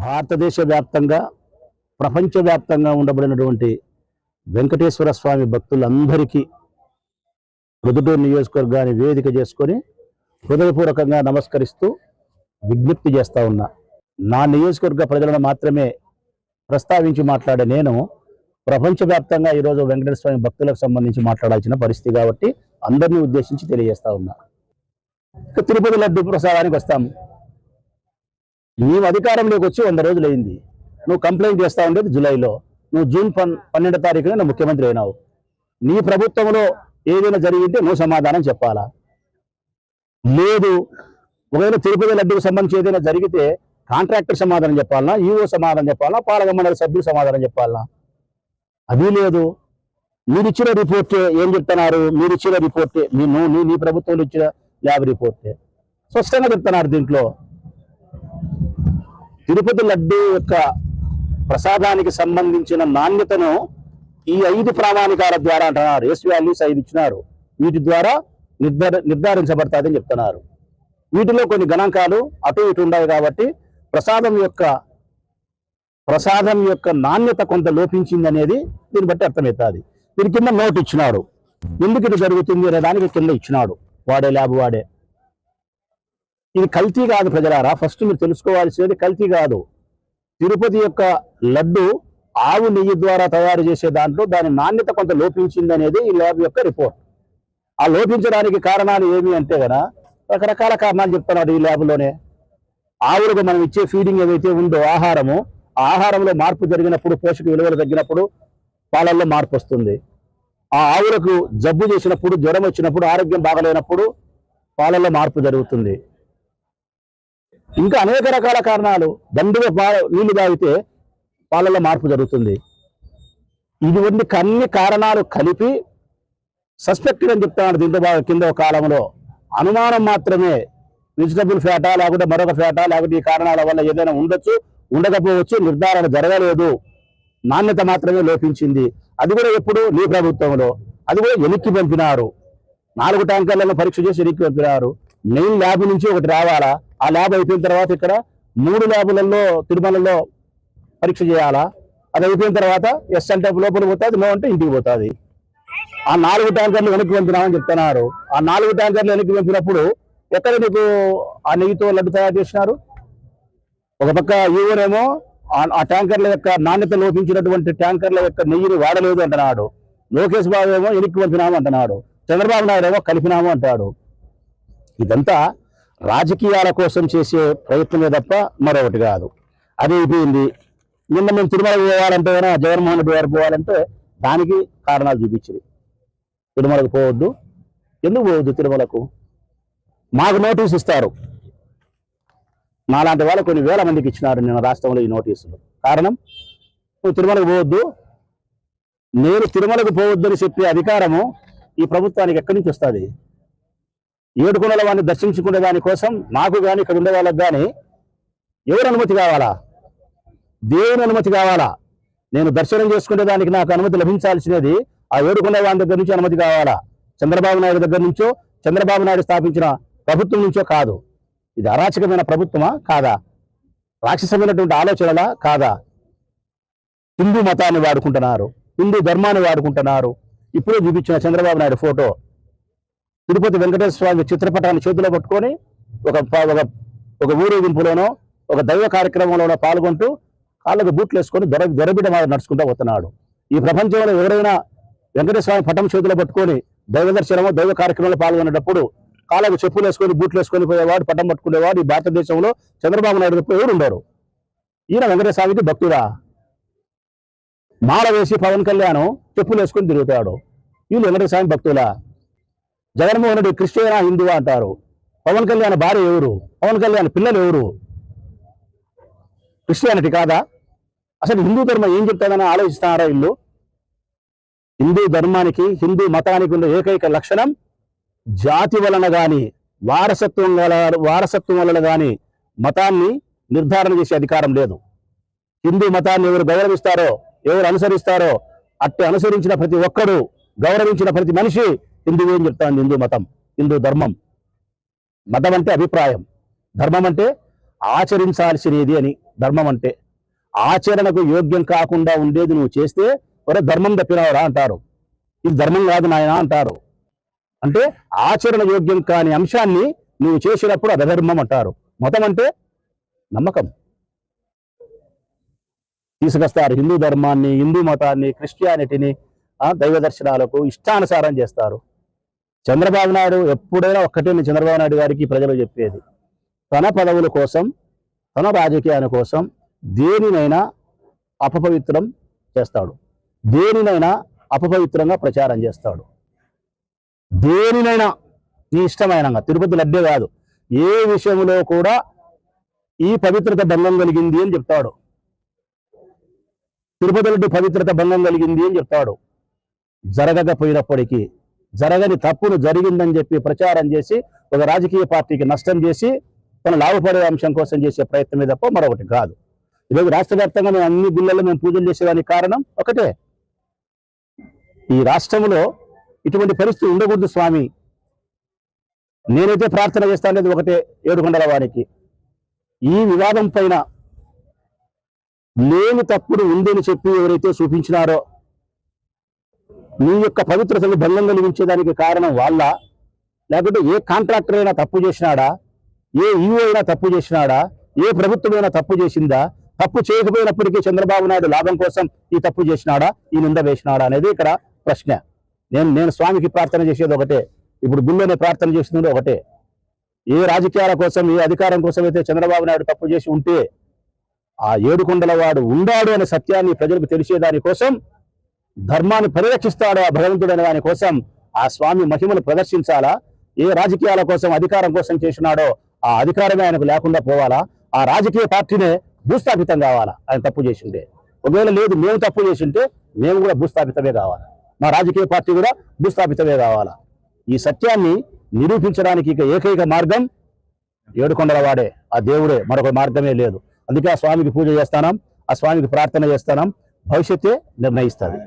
భారతదేశ వ్యాప్తంగా ప్రపంచవ్యాప్తంగా ఉండబడినటువంటి వెంకటేశ్వర స్వామి భక్తులందరికీ ప్రొద్దుటూరు నియోజకవర్గాన్ని వేదిక చేసుకొని హృదయపూర్వకంగా నమస్కరిస్తూ విజ్ఞప్తి చేస్తా ఉన్నా. నా నియోజకవర్గ ప్రజలను మాత్రమే ప్రస్తావించి మాట్లాడే నేను ప్రపంచవ్యాప్తంగా ఈరోజు వెంకటేశ్వర స్వామి భక్తులకు సంబంధించి మాట్లాడాల్సిన పరిస్థితి కాబట్టి అందరినీ ఉద్దేశించి తెలియజేస్తా ఉన్నా. తిరుపతి లడ్డు ప్రసాదానికి వస్తాం. నీవు అధికారంలోకి వచ్చి 100 రోజులు అయింది. నువ్వు కంప్లైంట్ చేస్తా ఉండేది జూలైలో. నువ్వు జూన్ 12వ తారీఖున నువ్వు ముఖ్యమంత్రి అయినావు. నీ ప్రభుత్వంలో ఏదైనా జరిగితే నువ్వు సమాధానం చెప్పాలా? లేదు, ఒకవేళ తిరుపతి లడ్డుకు సంబంధించి ఏదైనా జరిగితే కాంట్రాక్టర్ సమాధానం చెప్పాలనా, ఈఓ సమాధానం చెప్పాలనా, పాలక మండలి సభ్యులు సమాధానం చెప్పాలనా? అది లేదు. మీరిచ్చిన రిపోర్టే ఏం చెప్తున్నారు? మీరిచ్చిన రిపోర్టే, నీ ప్రభుత్వంలో ఇచ్చిన ల్యాబ్ రిపోర్టే స్పష్టంగా చెప్తున్నారు. దీంట్లో తిరుపతి లడ్డు యొక్క ప్రసాదానికి సంబంధించిన నాణ్యతను ఈ 5 ప్రామాణికాల ద్వారా అంటున్నారు. ఎస్ వాల్యూస్ 5 ఇచ్చినారు. వీటి ద్వారా నిర్ధారించబడతాదని చెప్తున్నారు. వీటిలో కొన్ని గణాంకాలు అటు ఇటు ఉన్నాయి కాబట్టి ప్రసాదం యొక్క నాణ్యత కొంత లోపించింది అనేది దీన్ని బట్టి అర్థమవుతుంది. దీని కింద నోట్ ఇచ్చినాడు. ఎందుకు ఇది జరుగుతుంది అనే దానికి కింద ఇచ్చినాడు. వాడే ల్యాబ్ వాడే. ఇది కల్తీ కాదు ప్రజలారా. ఫస్ట్ మీరు తెలుసుకోవాల్సినది కల్తీ కాదు. తిరుపతి యొక్క లడ్డు ఆవు నెయ్యి ద్వారా తయారు చేసే దాంట్లో దాని నాణ్యత కొంత లోపించింది అనేది ఈ ల్యాబ్ యొక్క రిపోర్ట్. ఆ లోపించడానికి కారణాలు ఏమి అంటే కదా రకరకాల కారణాలు చెప్తున్నారు ఈ ల్యాబ్లోనే. ఆవులకు మనం ఇచ్చే ఫీడింగ్ ఏదైతే ఉందో ఆహారంలో మార్పు జరిగినప్పుడు, పోషక విలువలు తగ్గినప్పుడు పాలల్లో మార్పు వస్తుంది. ఆ ఆవులకు జబ్బు చేసినప్పుడు, జ్వరం వచ్చినప్పుడు, ఆరోగ్యం బాగలేనప్పుడు పాలల్లో మార్పు జరుగుతుంది. ఇంకా అనేక రకాల కారణాలు. దండిగా నీళ్లు తాగితే పాలల్లో మార్పు జరుగుతుంది. ఇటువంటి అన్ని కారణాలు కలిపి సస్పెక్టెడ్ అని చెప్తున్నాడు. దీంతో కింద ఒక కాలంలో అనుమానం మాత్రమే, వెజిటబుల్ ఫ్యాటా లేకుంటే మరొక ఫ్యాటా లేకుంటే ఈ కారణాల వల్ల ఏదైనా ఉండొచ్చు, ఉండకపోవచ్చు, నిర్ధారణ జరగలేదు, నాణ్యత మాత్రమే లోపించింది. అది కూడా ఎప్పుడు? నీ ప్రభుత్వంలో. అది కూడా వెనక్కి పంపినారు. 4 ట్యాంకర్లను పరీక్ష చేసి వెనక్కి పంపినారు. మెయిన్ ల్యాబ్ నుంచి ఒకటి రావాలా. ఆ ల్యాబ్ అయిపోయిన తర్వాత ఇక్కడ 3 ల్యాబులలో తిరుమలలో పరీక్ష చేయాలా. అది అయిపోయిన తర్వాత ఎస్ అంటే లోపల పోతుంది, నో అంటే ఇంటికి పోతుంది. ఆ 4 ట్యాంకర్లు వెనక్కి పంపినామని చెప్తున్నారు. ఆ 4 ట్యాంకర్లు వెనక్కి పంపినప్పుడు ఎక్కడ నీకు ఆ నెయ్యితో లడ్డు తయారు చేసినారు? ఒక పక్క ఈవోనేమో ఆ ట్యాంకర్ల యొక్క నాణ్యత లోపించినటువంటి ట్యాంకర్ల యొక్క నెయ్యిని వాడలేదు అంటున్నాడు. లోకేష్ బాబు ఏమో వెనక్కి పంపినాము అంటున్నాడు. చంద్రబాబు నాయుడు ఏమో కలిపినాము అంటాడు. ఇదంతా రాజకీయాల కోసం చేసే ప్రయత్నమే తప్ప మరొకటి కాదు. అది అయిపోయింది. నిన్న మేము తిరుమలకు పోవాలంటే, జగన్మోహన్ రెడ్డి గారు పోవాలంటే దానికి కారణాలు చూపించింది. తిరుమలకు పోవద్దు. ఎందుకు పోవద్దు తిరుమలకు? మాకు నోటీస్ ఇస్తారు. నాలాంటి వాళ్ళు కొన్ని వేల మందికి ఇచ్చినారు నిన్న రాష్ట్రంలో ఈ నోటీసులు. కారణం, నువ్వు తిరుమలకు పోవద్దు. నేను తిరుమలకు పోవద్దని చెప్పే అధికారము ఈ ప్రభుత్వానికి ఎక్కడి నుంచి వస్తుంది? ఏడుకొండల వాడిని దర్శించుకునే దానికోసం నాకు కానీ ఇక్కడ ఉండే వాళ్ళకి కానీ ఎవరు అనుమతి కావాలా? దేవుని అనుమతి కావాలా? నేను దర్శనం చేసుకునే దానికి నాకు అనుమతి లభించాల్సినది ఆ ఏడుకొండల వాడి దగ్గర నుంచి అనుమతి కావాలా? చంద్రబాబు నాయుడు దగ్గర నుంచో, చంద్రబాబు నాయుడు స్థాపించిన ప్రభుత్వం నుంచో కాదు. ఇది అరాచకమైన ప్రభుత్వమా కాదా? రాక్షసమైనటువంటి ఆలోచనలా కాదా? హిందూ మతాన్ని వాడుకుంటున్నారు, హిందూ ధర్మాన్ని వాడుకుంటున్నారు. ఇప్పుడే చూపించిన చంద్రబాబు నాయుడు ఫోటో తిరుపతి వెంకటేశ్వర స్వామి చిత్రపటాన్ని చేతిలో పట్టుకొని ఒక ఊరేగింపులోనో ఒక దైవ కార్యక్రమంలోనో పాల్గొంటూ కాళ్ళకు బూట్లు వేసుకొని దొరబిడ నడుచుకుంటూ పోతున్నాడు. ఈ ప్రపంచంలో ఎవరైనా వెంకటేశ్వర స్వామి పటం చేతిలో పట్టుకొని దైవ దర్శనమో దైవ కార్యక్రమంలో పాల్గొనేటప్పుడు కాళ్ళకు చెప్పులు వేసుకొని బూట్లు వేసుకొని పోయేవాడు, పటం పట్టుకునేవాడు ఈ భారతదేశంలో చంద్రబాబు నాయుడు తప్ప ఎవరు ఉండరు. ఈయన వెంకటేశ్వర స్వామికి భక్తుడా? మాల వేసి పవన్ కళ్యాణ్ చెప్పులు వేసుకొని తిరుగుతాడు. వీళ్ళు వెంకటేశ్వర స్వామి భక్తులా? జగన్మోహన్ రెడ్డి క్రిస్టియనా హిందువా అంటారు. పవన్ కళ్యాణ్ భార్య ఎవరు? పవన్ కళ్యాణ్ పిల్లలు ఎవరు? క్రిస్టియానిటీ కాదా? అసలు హిందూ ధర్మం ఏం చెప్తాదని ఆలోచిస్తున్నారా వీళ్ళు? హిందూ ధర్మానికి, హిందూ మతానికి ఉన్న ఏకైక లక్షణం జాతి వలన కానీ, వారసత్వం వలన కానీ మతాన్ని నిర్ధారణ చేసే అధికారం లేదు. హిందూ మతాన్ని ఎవరు గౌరవిస్తారో, ఎవరు అనుసరిస్తారో అట్టి అనుసరించిన ప్రతి ఒక్కడు, గౌరవించిన ప్రతి మనిషి హిందువు ఏం చెప్తాను? హిందూ మతం, హిందూ ధర్మం. మతం అంటే అభిప్రాయం, ధర్మం అంటే ఆచరించాల్సినది అని ధర్మం అంటే. ఆచరణకు యోగ్యం కాకుండా ఉండేది నువ్వు చేస్తే ఒరే ధర్మం తప్పినవరా అంటారు. ఇది ధర్మం కాదు నాయన అంటారు. అంటే ఆచరణ యోగ్యం కాని అంశాన్ని నువ్వు చేసినప్పుడు అధర్మం అంటారు. మతం అంటే నమ్మకం. తీసుకొస్తారు హిందూ ధర్మాన్ని, హిందూ మతాన్ని, క్రిస్టియానిటీని దైవ దర్శనాలకు ఇష్టానుసారం చేస్తారు. చంద్రబాబు నాయుడు ఎప్పుడైనా ఒక్కటే చంద్రబాబు నాయుడు గారికి ప్రజలు చెప్పేది, తన పదవుల కోసం, తన రాజకీయాల కోసం దేనినైనా అపపవిత్రం చేస్తాడు, దేనినైనా అపపవిత్రంగా ప్రచారం చేస్తాడు. దేనినైనా నీ ఇష్టమైన తిరుపతి లడ్డే కాదు, ఏ విషయంలో కూడా ఈ పవిత్రత భంగం కలిగింది అని చెప్తాడు. తిరుపతి లడ్డు పవిత్రత భంగం కలిగింది అని చెప్తాడు. జరగకపోయినప్పటికీ జరగని తప్పును జరిగిందని చెప్పి ప్రచారం చేసి ఒక రాజకీయ పార్టీకి నష్టం చేసి తన లాభపడే అంశం కోసం చేసే ప్రయత్నమే తప్ప మరొకటి కాదు. ఈరోజు రాష్ట్ర వ్యాప్తంగా మేము అన్ని గుళ్ళల్లో మేము పూజలు చేసేదానికి కారణం ఒకటే, ఈ రాష్ట్రంలో ఇటువంటి పరిస్థితి ఉండకూడదు స్వామి. నేనైతే ప్రార్థన చేస్తానేది ఒకటే, ఏడుకొండల వారికి ఈ వివాదం పైన లేని తప్పుడు ఉందని చెప్పి ఎవరైతే చూపించినారో నీ యొక్క పవిత్రతను భంగం కలిగించేదానికి కారణం వాళ్ళ, లేకపోతే ఏ కాంట్రాక్టర్ అయినా తప్పు చేసినాడా, ఏ ఈఓ అయినా తప్పు చేసినాడా, ఏ ప్రభుత్వమైనా తప్పు చేసిందా, తప్పు చేయకపోయినప్పటికీ చంద్రబాబు నాయుడు లాభం కోసం ఈ తప్పు చేసినాడా, ఈ నింద వేసినాడా అనేది ఇక్కడ ప్రశ్న. నేను స్వామికి ప్రార్థన చేసేది ఒకటే, ఇప్పుడు గుళ్ళోనే ప్రార్థన చేస్తున్నది ఒకటే. ఏ రాజకీయాల కోసం, ఏ అధికారం కోసం అయితే చంద్రబాబు నాయుడు తప్పు చేసి ఉంటే ఆ ఏడుకొండల వాడు ఉండాడు అనే సత్యాన్ని ప్రజలకు తెలిసేదాని కోసం, ధర్మాన్ని పరిరక్షిస్తాడు ఆ భగవంతుడు అనే దాని కోసం ఆ స్వామి మహిమను ప్రదర్శించాలా. ఏ రాజకీయాల కోసం, అధికారం కోసం చేసినాడో ఆ అధికారమే ఆయనకు లేకుండా పోవాలా, ఆ రాజకీయ పార్టీనే భూస్థాపితం కావాలా ఆయన తప్పు చేసిండే. ఒకవేళ లేదు మేము తప్పు చేసింటే మేము కూడా భూస్థాపితమే కావాలా, మా రాజకీయ పార్టీ కూడా భూస్థాపితమే కావాలా. ఈ సత్యాన్ని నిరూపించడానికి ఇక ఏకైక మార్గం ఏడుకొండల వాడే, ఆ దేవుడే, మరొక మార్గమే లేదు. అందుకే ఆ స్వామికి పూజ చేస్తాం, ఆ స్వామికి ప్రార్థన చేస్తాం. భవిష్యత్తే నిర్ణయిస్తుంది.